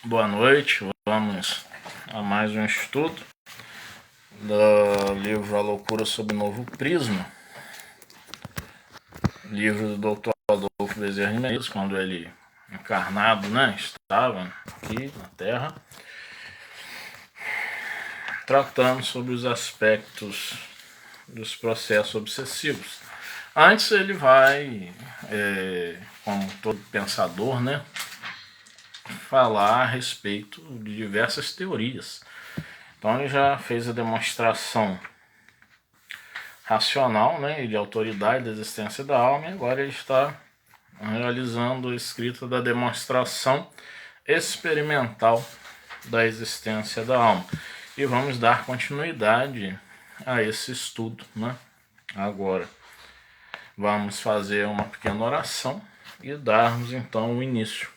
Boa noite, vamos a mais um estudo do livro A Loucura sob Novo Prisma, livro do Dr. Adolfo Bezerra de Menezes, quando ele encarnado, estava aqui na Terra, tratando sobre os aspectos dos processos obsessivos. Antes ele vai, como todo pensador, falar a respeito de diversas teorias. Então ele já fez a demonstração racional, e de autoridade da existência da alma, e agora ele está realizando a escrita da demonstração experimental da existência da alma. E vamos dar continuidade a esse estudo, agora. Vamos fazer uma pequena oração e darmos então o início.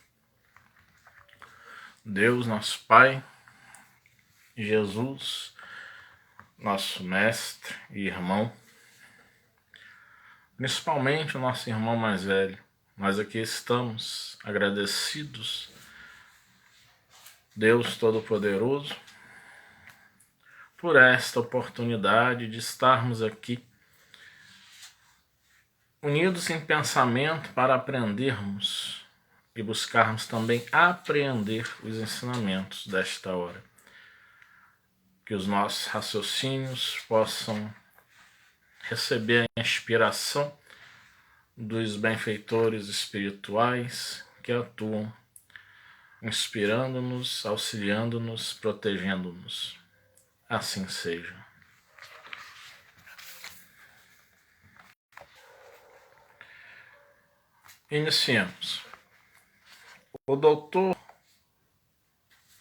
Deus, nosso Pai, Jesus, nosso mestre e irmão, principalmente o nosso irmão mais velho, nós aqui estamos agradecidos, Deus Todo-Poderoso, por esta oportunidade de estarmos aqui unidos em pensamento para aprendermos e buscarmos também apreender os ensinamentos desta hora. Que os nossos raciocínios possam receber a inspiração dos benfeitores espirituais que atuam, inspirando-nos, auxiliando-nos, protegendo-nos. Assim seja. Iniciemos. O doutor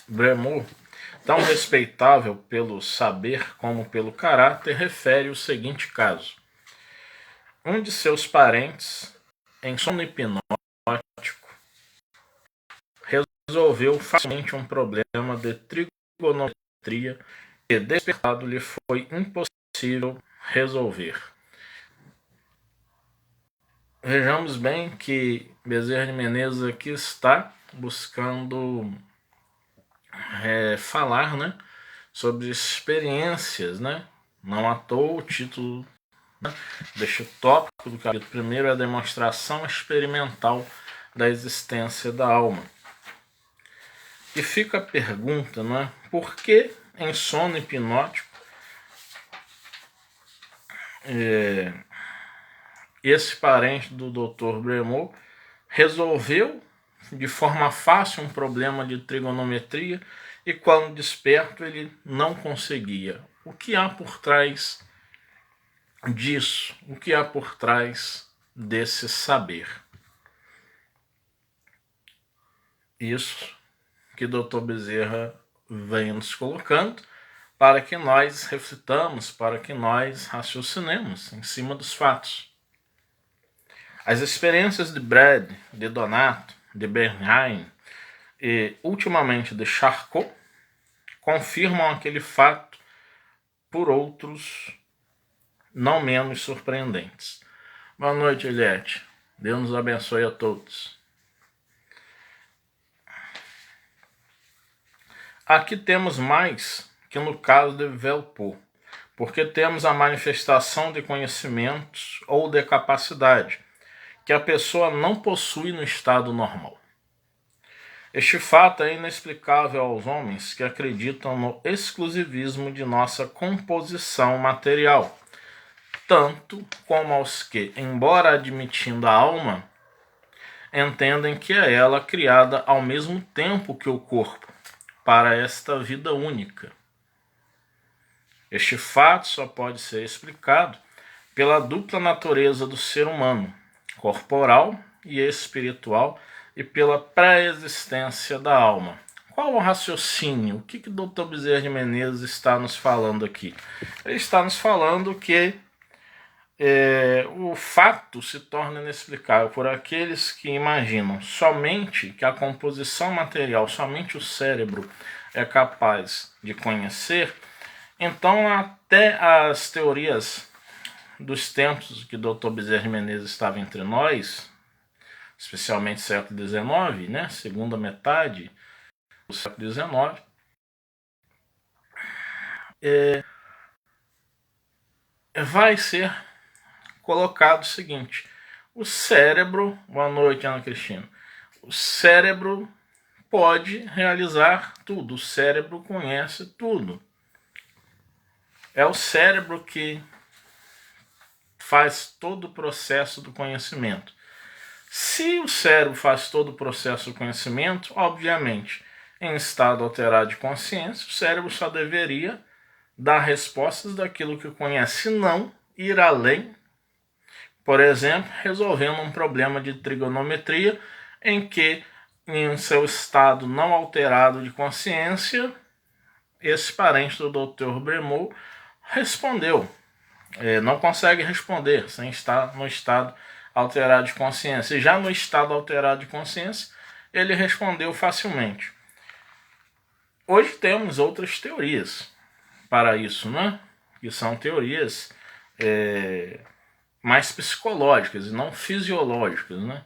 Bremot, tão respeitável pelo saber como pelo caráter, refere o seguinte caso. Um de seus parentes, em sono hipnótico, resolveu facilmente um problema de trigonometria que, despertado, lhe foi impossível resolver. Vejamos bem que Bezerra de Menezes aqui está buscando falar sobre experiências, Não à toa o título deste tópico do capítulo 1 é a demonstração experimental da existência da alma. E fica a pergunta, por que em sono hipnótico esse parente do Dr. Bremot resolveu de forma fácil um problema de trigonometria e quando desperto ele não conseguia. O que há por trás disso? O que há por trás desse saber? Isso que o Dr. Bezerra vem nos colocando para que nós reflitamos, para que nós raciocinemos em cima dos fatos. As experiências de Brad, de Donato, de Bernheim e, ultimamente, de Charcot confirmam aquele fato por outros não menos surpreendentes. Boa noite, Eliette. Deus nos abençoe a todos. Aqui temos mais que no caso de Velpo, porque temos a manifestação de conhecimentos ou de capacidade que a pessoa não possui no estado normal. Este fato é inexplicável aos homens que acreditam no exclusivismo de nossa composição material, tanto como aos que, embora admitindo a alma, entendem que é ela criada ao mesmo tempo que o corpo, para esta vida única. Este fato só pode ser explicado pela dupla natureza do ser humano, corporal e espiritual, e pela pré-existência da alma. Qual o raciocínio? O que o Dr. Bezerra de Menezes está nos falando aqui? Ele está nos falando que o fato se torna inexplicável por aqueles que imaginam somente que a composição material, somente o cérebro é capaz de conhecer. Então até as teorias dos tempos que o Dr. Bezerra de Menezes estava entre nós, especialmente século XIX, segunda metade do século XIX, vai ser colocado o seguinte: o cérebro, boa noite, Ana Cristina, o cérebro pode realizar tudo, o cérebro conhece tudo. É o cérebro que faz todo o processo do conhecimento. Se o cérebro faz todo o processo do conhecimento, obviamente, em estado alterado de consciência, o cérebro só deveria dar respostas daquilo que conhece, não ir além. Por exemplo, resolvendo um problema de trigonometria em que, em seu estado não alterado de consciência, esse parente do Dr. Bremot respondeu. Não consegue responder sem estar no estado alterado de consciência. E já no estado alterado de consciência, ele respondeu facilmente. Hoje temos outras teorias para isso, né? Que são teorias mais psicológicas e não fisiológicas, né?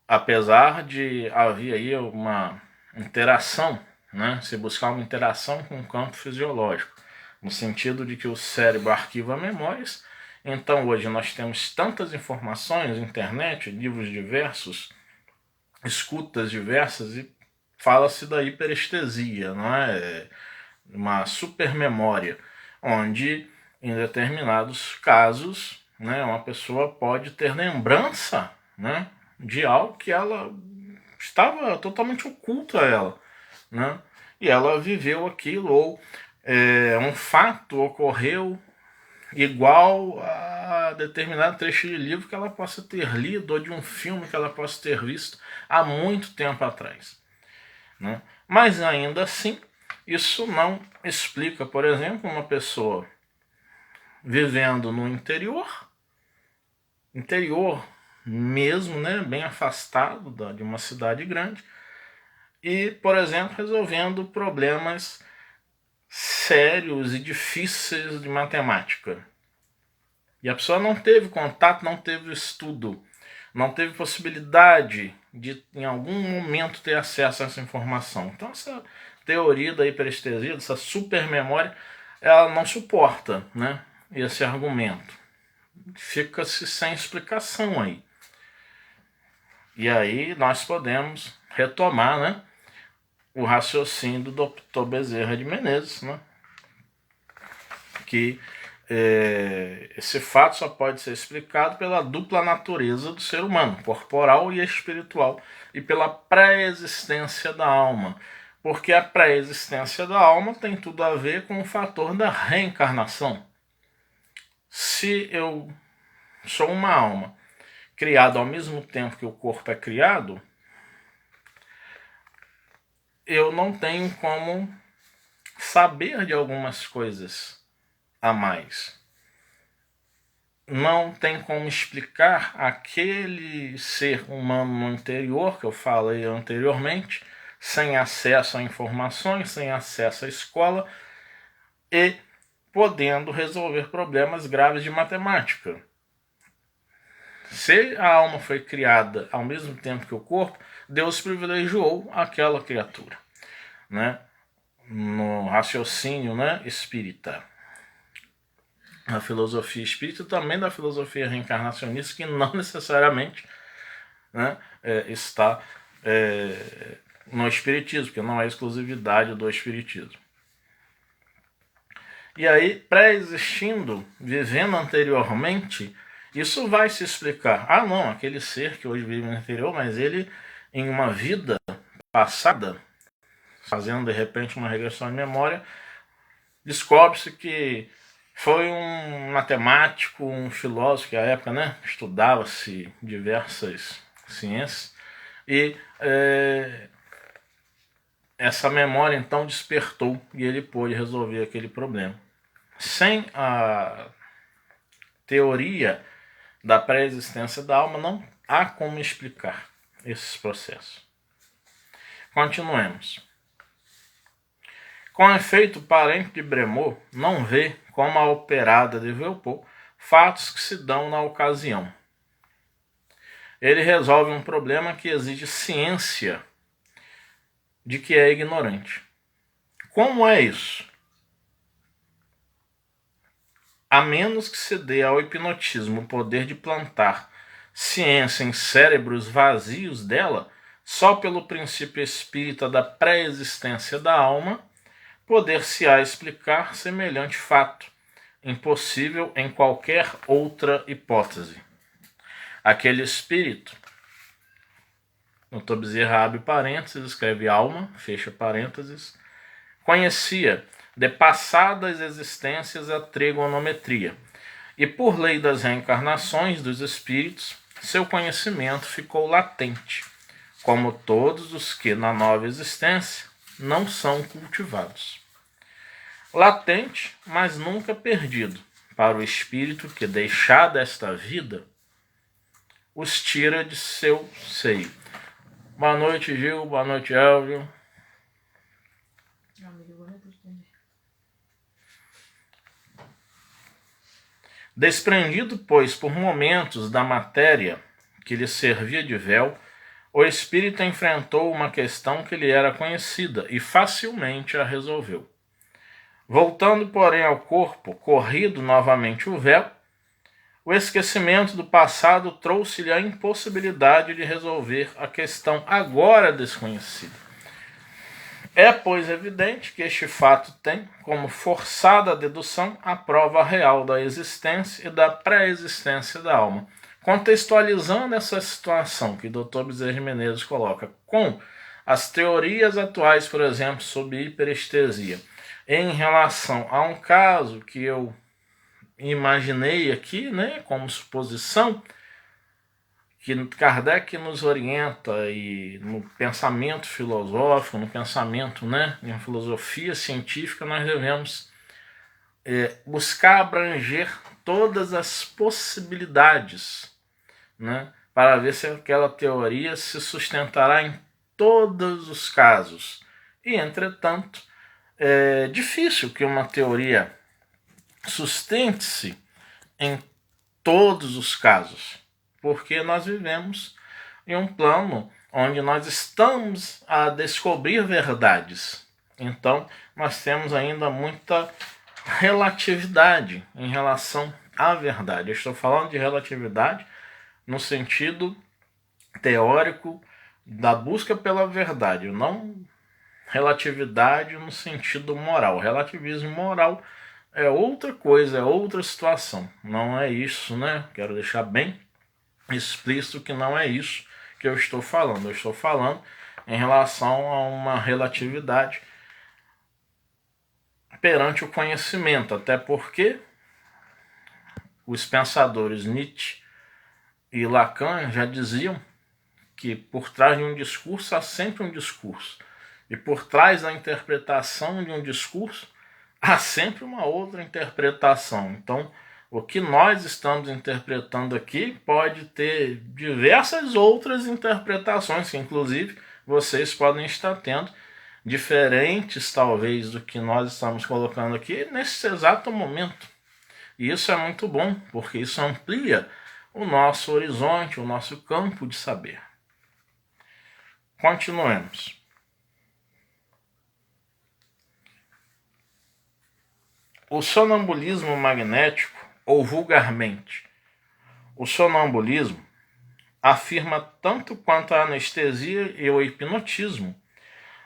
Apesar de haver aí uma interação, né? Se buscar uma interação com o campo fisiológico, no sentido de que o cérebro arquiva memórias. Então hoje nós temos tantas informações, internet, livros diversos, escutas diversas, e fala-se da hiperestesia, não é? Uma supermemória, onde em determinados casos, né, uma pessoa pode ter lembrança, né, de algo que ela estava totalmente oculto a ela, né, e ela viveu aquilo, ou um fato ocorreu igual a determinado trecho de livro que ela possa ter lido, ou de um filme que ela possa ter visto há muito tempo atrás, né? Mas ainda assim, isso não explica, por exemplo, uma pessoa vivendo no interior mesmo, né, bem afastado de uma cidade grande, e, por exemplo, resolvendo problemas sérios e difíceis de matemática. E a pessoa não teve contato, não teve estudo, não teve possibilidade de, em algum momento, ter acesso a essa informação. Então, essa teoria da hiperestesia, dessa supermemória, ela não suporta, né, esse argumento. Fica-se sem explicação aí. E aí nós podemos retomar, né, o raciocínio do Dr. Bezerra de Menezes, né, que esse fato só pode ser explicado pela dupla natureza do ser humano, corporal e espiritual, e pela pré-existência da alma. Porque a pré-existência da alma tem tudo a ver com o fator da reencarnação. Se eu sou uma alma criada ao mesmo tempo que o corpo é criado, eu não tenho como saber de algumas coisas a mais. Não tem como explicar aquele ser humano no interior, que eu falei anteriormente, sem acesso a informações, sem acesso à escola, e podendo resolver problemas graves de matemática. Se a alma foi criada ao mesmo tempo que o corpo, Deus privilegiou aquela criatura, né, no raciocínio, né, espírita. A filosofia espírita também da filosofia reencarnacionista, que não necessariamente, né, está no espiritismo, porque não é exclusividade do espiritismo. E aí, pré-existindo, vivendo anteriormente, isso vai se explicar. Ah, não, aquele ser que hoje vive no interior, mas ele, em uma vida passada, fazendo de repente uma regressão de memória, descobre-se que foi um matemático, um filósofo, que à época, né, estudava-se diversas ciências, e essa memória então despertou e ele pôde resolver aquele problema. Sem a teoria da pré-existência da alma, não há como explicar esses processos. Continuemos. Com efeito, o parente de Bremot não vê como a operada de Velpeau fatos que se dão na ocasião. Ele resolve um problema que exige ciência de que é ignorante. Como é isso? A menos que se dê ao hipnotismo o poder de plantar ciência em cérebros vazios dela, só pelo princípio espírita da pré-existência da alma, poder-se-á explicar semelhante fato, impossível em qualquer outra hipótese. Aquele espírito, Dr. Bezerra abre parênteses, escreve alma, fecha parênteses, conhecia de passadas existências a trigonometria, e por lei das reencarnações dos espíritos, seu conhecimento ficou latente, como todos os que na nova existência não são cultivados. Latente, mas nunca perdido, para o espírito que, deixada esta vida, os tira de seu seio. Boa noite, Gil. Boa noite, Elvio. Desprendido, pois, por momentos da matéria que lhe servia de véu, o espírito enfrentou uma questão que lhe era conhecida e facilmente a resolveu. Voltando, porém, ao corpo, corrido novamente o véu, o esquecimento do passado trouxe-lhe a impossibilidade de resolver a questão agora desconhecida. É, pois, evidente que este fato tem, como forçada dedução, a prova real da existência e da pré-existência da alma. Contextualizando essa situação que o Dr. Bezerra de Menezes coloca com as teorias atuais, por exemplo, sobre hiperestesia, em relação a um caso que eu imaginei aqui, né, como suposição, que Kardec nos orienta e no pensamento filosófico, no pensamento, né, em filosofia científica, nós devemos buscar abranger todas as possibilidades, né, para ver se aquela teoria se sustentará em todos os casos. E, entretanto, é difícil que uma teoria sustente-se em todos os casos, porque nós vivemos em um plano onde nós estamos a descobrir verdades. Então, nós temos ainda muita relatividade em relação à verdade. Eu estou falando de relatividade no sentido teórico da busca pela verdade, não relatividade no sentido moral. Relativismo moral é outra coisa, é outra situação. Não é isso, né? Quero deixar bem explícito que não é isso que eu estou falando. Eu estou falando em relação a uma relatividade perante o conhecimento, até porque os pensadores Nietzsche e Lacan já diziam que por trás de um discurso há sempre um discurso, e por trás da interpretação de um discurso há sempre uma outra interpretação. Então, o que nós estamos interpretando aqui pode ter diversas outras interpretações, que inclusive vocês podem estar tendo, diferentes talvez do que nós estamos colocando aqui nesse exato momento. E isso é muito bom, porque isso amplia o nosso horizonte, o nosso campo de saber. Continuemos. O sonambulismo magnético, ou vulgarmente, o sonambulismo, afirma tanto quanto a anestesia e o hipnotismo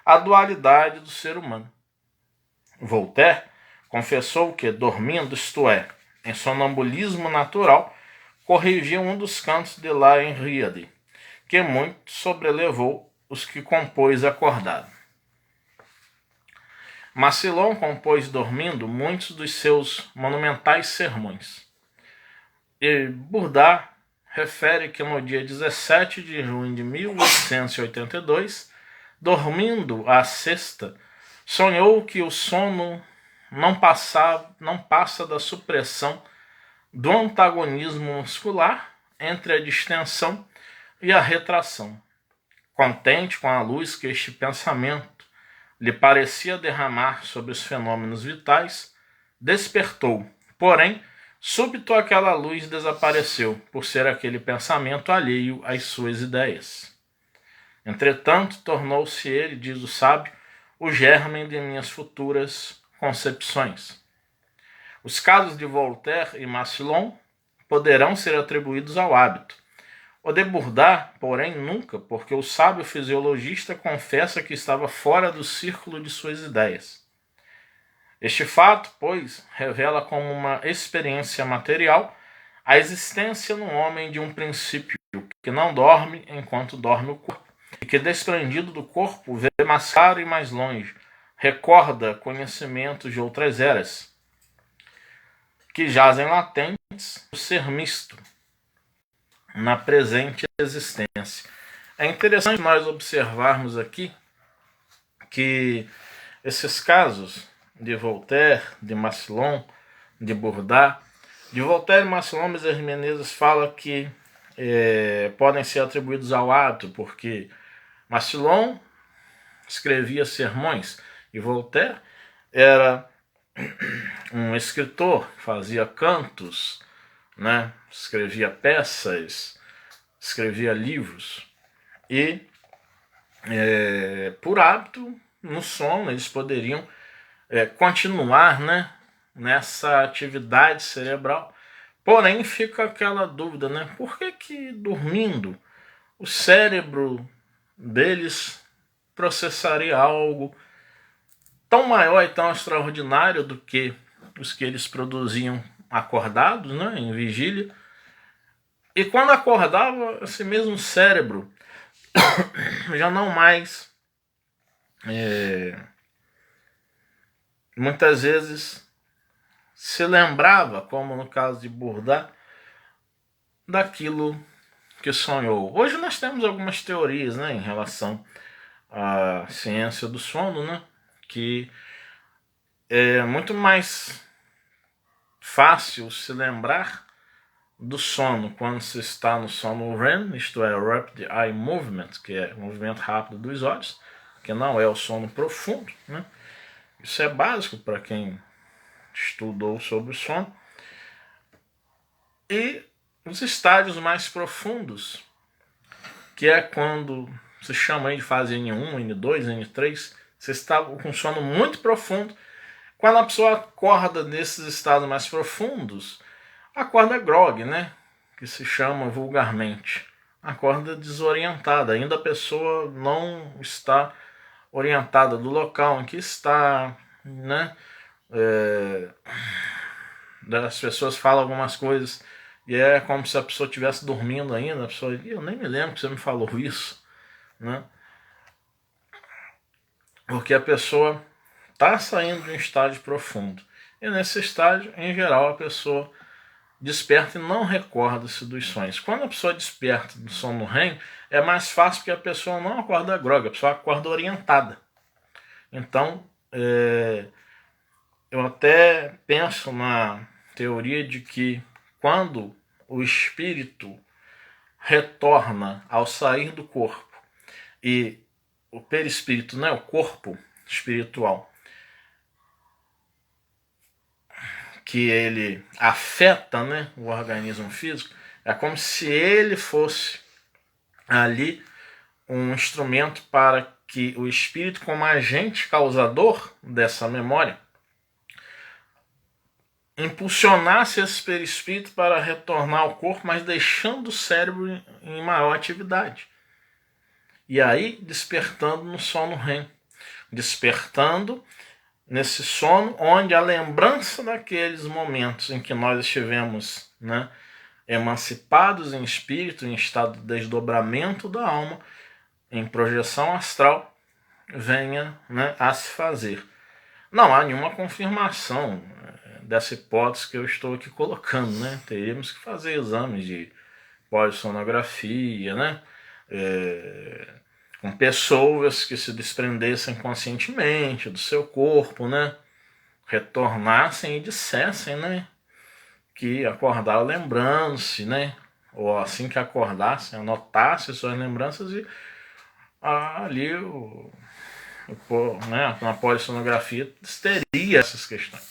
a dualidade do ser humano. Voltaire confessou que, dormindo, isto é, em sonambulismo natural, corrigiu um dos cantos de La Henriade, que muito sobrelevou os que compôs acordado. Massillon compôs dormindo muitos dos seus monumentais sermões. E Burdart refere que no dia 17 de junho de 1882, dormindo à sexta, sonhou que o sono não passa da supressão do antagonismo muscular entre a distensão e a retração. Contente com a luz que este pensamento lhe parecia derramar sobre os fenômenos vitais, despertou. Porém, súbito aquela luz desapareceu, por ser aquele pensamento alheio às suas ideias. Entretanto, tornou-se ele, diz o sábio, o germen de minhas futuras concepções. Os casos de Voltaire e Massillon poderão ser atribuídos ao hábito. O de Bourdieu, porém, nunca, porque o sábio fisiologista confessa que estava fora do círculo de suas ideias. Este fato, pois, revela como uma experiência material a existência no homem de um princípio que não dorme enquanto dorme o corpo, e que, desprendido do corpo, vê mais claro e mais longe, recorda conhecimentos de outras eras, que jazem latentes no ser misto, na presente existência. É interessante nós observarmos aqui que esses casos de Voltaire, de Massillon, de Bourdieu, de Voltaire e Massillon, Bezerra de Menezes fala que podem ser atribuídos ao hábito, porque Massillon escrevia sermões e Voltaire era um escritor, fazia cantos, né? Escrevia peças, escrevia livros. E, por hábito, no sono, eles poderiam continuar, né, nessa atividade cerebral. Porém, fica aquela dúvida, né? Por que dormindo o cérebro deles processaria algo tão maior e tão extraordinário do que os que eles produziam acordados, né, em vigília? E quando acordava, esse mesmo cérebro já não mais muitas vezes se lembrava, como no caso de Bourdieu, daquilo que sonhou. Hoje nós temos algumas teorias, né, em relação à ciência do sono, né, que é muito mais fácil se lembrar do sono quando se está no sono REM, isto é, Rapid Eye Movement, que é o movimento rápido dos olhos, que não é o sono profundo, né? Isso é básico para quem estudou sobre o sono. E os estádios mais profundos, que é quando se chama aí de fase N1, N2, N3, você está com sono muito profundo. Quando a pessoa acorda nesses estados mais profundos, acorda grog, né? Que se chama vulgarmente. Acorda desorientada. Ainda a pessoa não está orientada do local em que está, né? As pessoas falam algumas coisas e é como se a pessoa estivesse dormindo ainda. A pessoa diz, eu nem me lembro que você me falou isso, né? Porque a pessoa está saindo de um estágio profundo. E nesse estágio, em geral, a pessoa desperta e não recorda-se dos sonhos. Quando a pessoa desperta do sono REM, é mais fácil porque a pessoa não acorda grogue, a pessoa acorda orientada. Então, eu até penso na teoria de que quando o espírito retorna ao sair do corpo e o perispírito, né, o corpo espiritual, que ele afeta, né, o organismo físico, é como se ele fosse ali um instrumento para que o espírito, como agente causador dessa memória, impulsionasse esse perispírito para retornar ao corpo, mas deixando o cérebro em maior atividade. E aí despertando no sono REM, despertando nesse sono onde a lembrança daqueles momentos em que nós estivemos, né, emancipados em espírito, em estado de desdobramento da alma, em projeção astral, venha, né, a se fazer. Não há nenhuma confirmação dessa hipótese que eu estou aqui colocando, né? Teríamos que fazer exames de polissonografia, né? Com pessoas que se desprendessem conscientemente do seu corpo, né? Retornassem e dissessem, né, que acordaram lembrando-se, né? Ou assim que acordassem, anotassem suas lembranças e ali né, na polissonografia teria essas questões.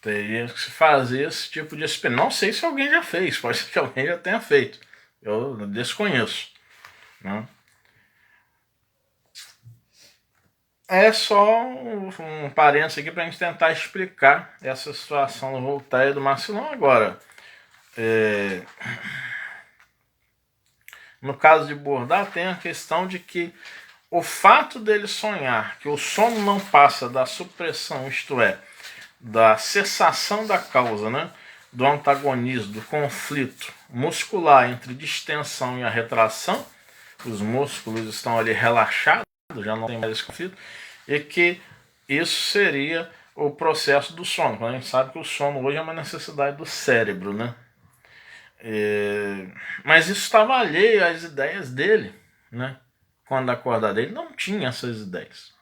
Teria que se fazer esse tipo de experimento. Não sei se alguém já fez, pode ser que alguém já tenha feito, Eu desconheço, né? É só um parênteses aqui para a gente tentar explicar essa situação do Voltaire e do Marcilon agora. No caso de Bourdais, tem a questão de que o fato dele sonhar que o sono não passa da supressão, isto é, da cessação da causa, né, do antagonismo, do conflito muscular entre distensão e a retração, os músculos estão ali relaxados, já não tem mais esse conflito, e que isso seria o processo do sono. Quando a gente sabe que o sono hoje é uma necessidade do cérebro, né? Mas isso estava alheio às ideias dele, né? Quando acordado, ele não tinha essas ideias.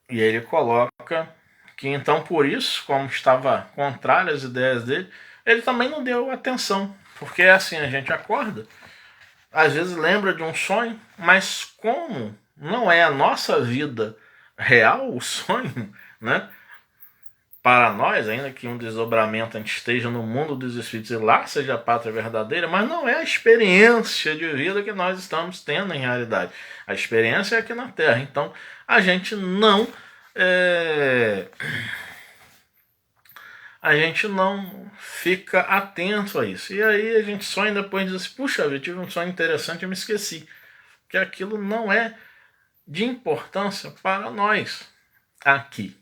E ele coloca que então por isso, como estava contrário às ideias dele, ele também não deu atenção. Porque é assim, a gente acorda, às vezes lembra de um sonho, mas como não é a nossa vida real o sonho, né? Para nós, ainda que um desdobramento a gente esteja no mundo dos espíritos e lá seja a pátria verdadeira, mas não é a experiência de vida que nós estamos tendo em realidade. A experiência é aqui na Terra. Então, a gente não fica atento a isso. E aí a gente sonha e depois diz assim, puxa, eu tive um sonho interessante e me esqueci. Que aquilo não é de importância para nós aqui,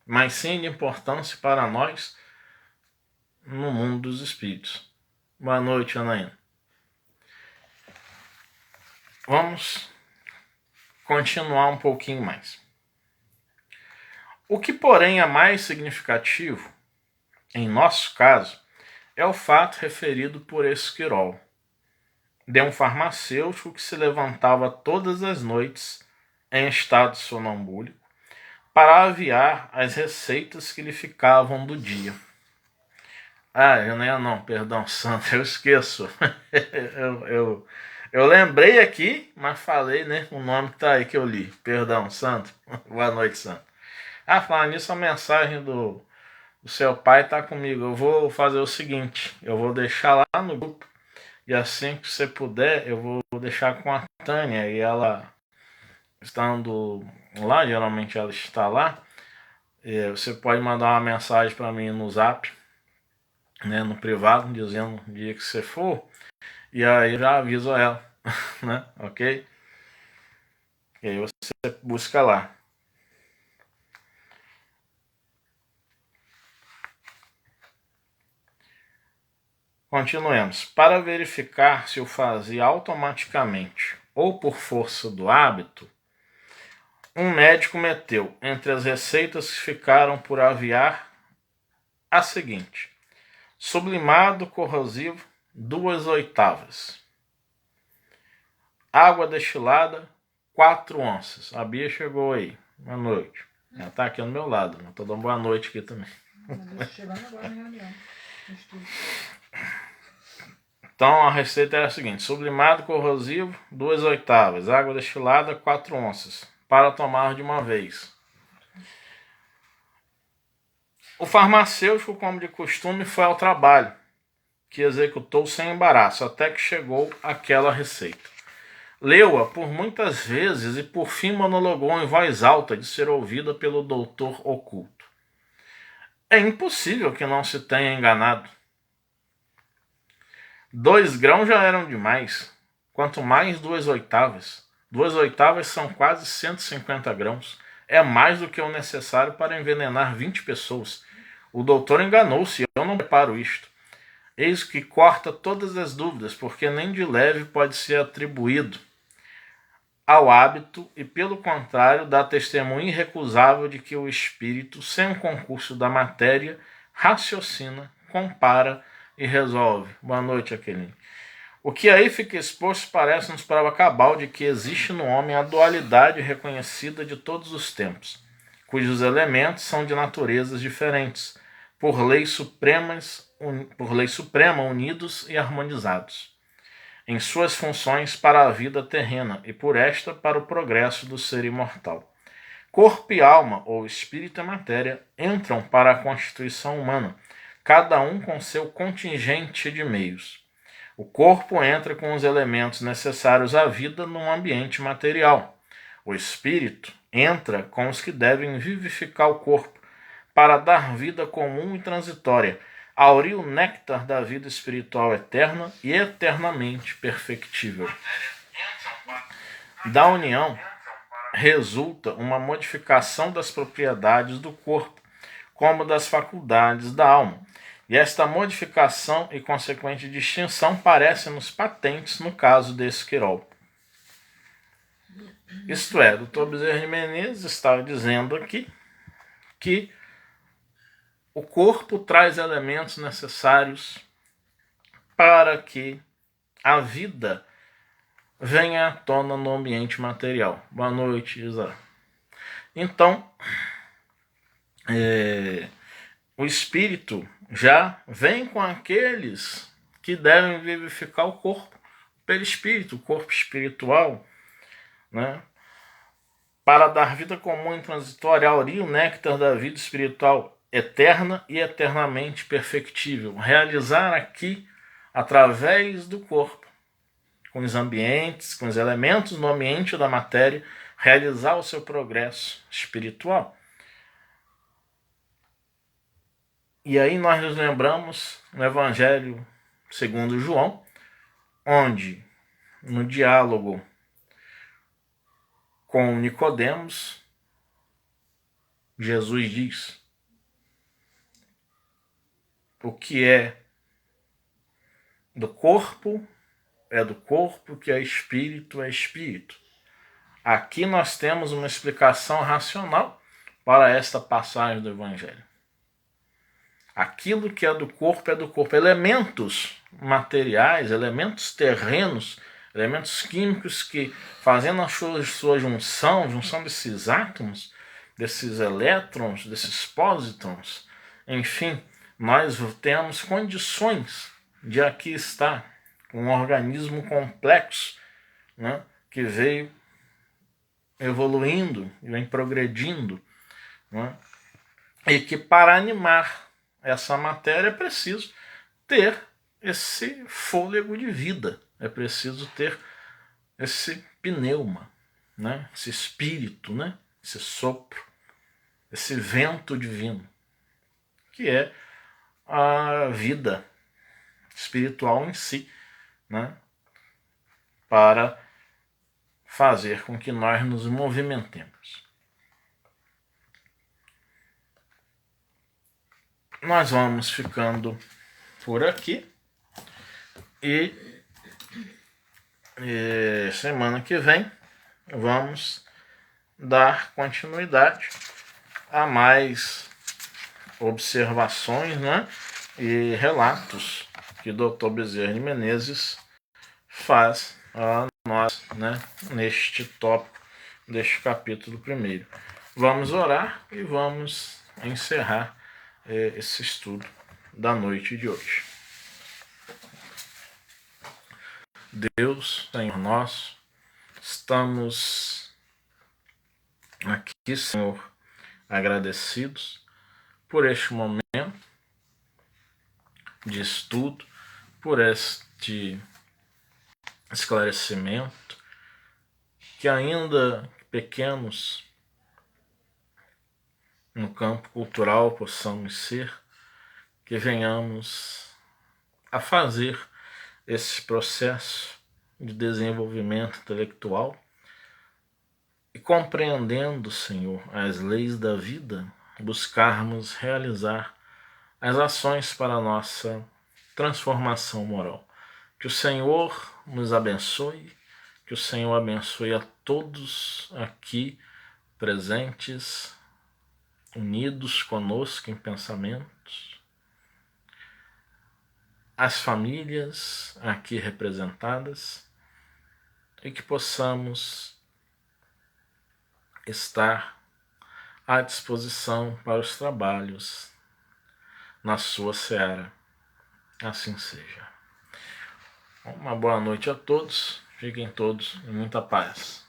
mas sim de importância para nós no mundo dos espíritos. Boa noite, Anaína. Vamos continuar um pouquinho mais. O que, porém, é mais significativo, em nosso caso, é o fato referido por Esquirol, de um farmacêutico que se levantava todas as noites em estado sonambúlico para aviar as receitas que lhe ficavam do dia. Não, perdão, santo, eu esqueço. eu lembrei aqui, mas falei, né, o nome que tá aí que eu li. Perdão, santo. Boa noite, santo. Falando nisso, a mensagem do seu pai tá comigo. Eu vou fazer o seguinte, eu vou deixar lá no grupo, e assim que você puder, eu vou deixar com a Tânia, e ela, estando lá, geralmente ela está lá, você pode mandar uma mensagem para mim no Zap, né, no privado, dizendo o dia que você for, e aí eu já aviso ela, né, ok? E aí você busca lá. Continuemos. Para verificar se o fazia automaticamente ou por força do hábito, um médico meteu entre as receitas que ficaram por aviar a seguinte: sublimado corrosivo, 2/8. Água destilada, 4 onças. A Bia chegou aí. Boa noite. Ela está aqui do meu lado. Eu estou dando boa noite aqui também. Chegando agora na reunião. Então a receita era a seguinte: sublimado corrosivo, 2/8. Água destilada, 4 onças. Para tomar de uma vez. O farmacêutico, como de costume, foi ao trabalho, que executou sem embaraço, até que chegou aquela receita. Leu-a por muitas vezes e por fim monologou em voz alta de ser ouvida pelo doutor oculto. É impossível que não se tenha enganado. 2 grãos já eram demais, quanto mais 2/8. 2/8 são quase 150 grãos. É mais do que o necessário para envenenar 20 pessoas. O doutor enganou-se, eu não preparo isto. Eis que corta todas as dúvidas, porque nem de leve pode ser atribuído ao hábito e, pelo contrário, dá testemunho irrecusável de que o espírito, sem o concurso da matéria, raciocina, compara e resolve. Boa noite, Aqueline. O que aí fica exposto parece-nos prova cabal de que existe no homem a dualidade reconhecida de todos os tempos, cujos elementos são de naturezas diferentes, por lei suprema unidos e harmonizados, em suas funções para a vida terrena e por esta para o progresso do ser imortal. Corpo e alma, ou espírito e matéria, entram para a constituição humana, cada um com seu contingente de meios. O corpo entra com os elementos necessários à vida num ambiente material. O espírito entra com os que devem vivificar o corpo, para dar vida comum e transitória, aurir o néctar da vida espiritual eterna e eternamente perfectível. Da união resulta uma modificação das propriedades do corpo, como das faculdades da alma, e esta modificação e consequente distinção parecem-nos patentes no caso desse Quirol. Isto é, Dr. Bezerra de Menezes está dizendo aqui que o corpo traz elementos necessários para que a vida venha à tona no ambiente material. Boa noite, Isa. Então, o espírito já vem com aqueles que devem vivificar o corpo pelo espírito, o corpo espiritual, né? Para dar vida comum e transitória, aurir o néctar da vida espiritual eterna e eternamente perfectível. Realizar aqui, através do corpo, com os ambientes, com os elementos no ambiente da matéria, realizar o seu progresso espiritual. E aí nós nos lembramos no Evangelho segundo João, onde no diálogo com Nicodemos, Jesus diz: o que é do corpo, o que é espírito. Aqui nós temos uma explicação racional para esta passagem do Evangelho. Aquilo que é do corpo. Elementos materiais, elementos terrenos, elementos químicos que, fazendo a sua junção desses átomos, desses elétrons, desses pósitrons, enfim, nós temos condições de aqui estar um organismo complexo, né, que veio evoluindo e vem progredindo, né, e que para animar essa matéria é preciso ter esse fôlego de vida, é preciso ter esse pneuma, né, esse espírito, né, esse sopro, esse vento divino, que é a vida espiritual em si, né, para fazer com que nós nos movimentemos. Nós vamos ficando por aqui e semana que vem vamos dar continuidade a mais observações, né, e relatos que o Dr. Bezerra de Menezes faz a nós, né, neste tópico deste capítulo 1. Vamos orar e vamos encerrar esse estudo da noite de hoje. Deus, Senhor nosso, estamos aqui, Senhor, agradecidos por este momento de estudo, por este esclarecimento, que ainda pequenos no campo cultural possamos ser, que venhamos a fazer esse processo de desenvolvimento intelectual e, compreendendo, Senhor, as leis da vida, buscarmos realizar as ações para a nossa transformação moral. Que o Senhor nos abençoe, que o Senhor abençoe a todos aqui presentes, unidos conosco em pensamentos, as famílias aqui representadas, e que possamos estar à disposição para os trabalhos na sua seara. Assim seja. Uma boa noite a todos, fiquem todos em muita paz.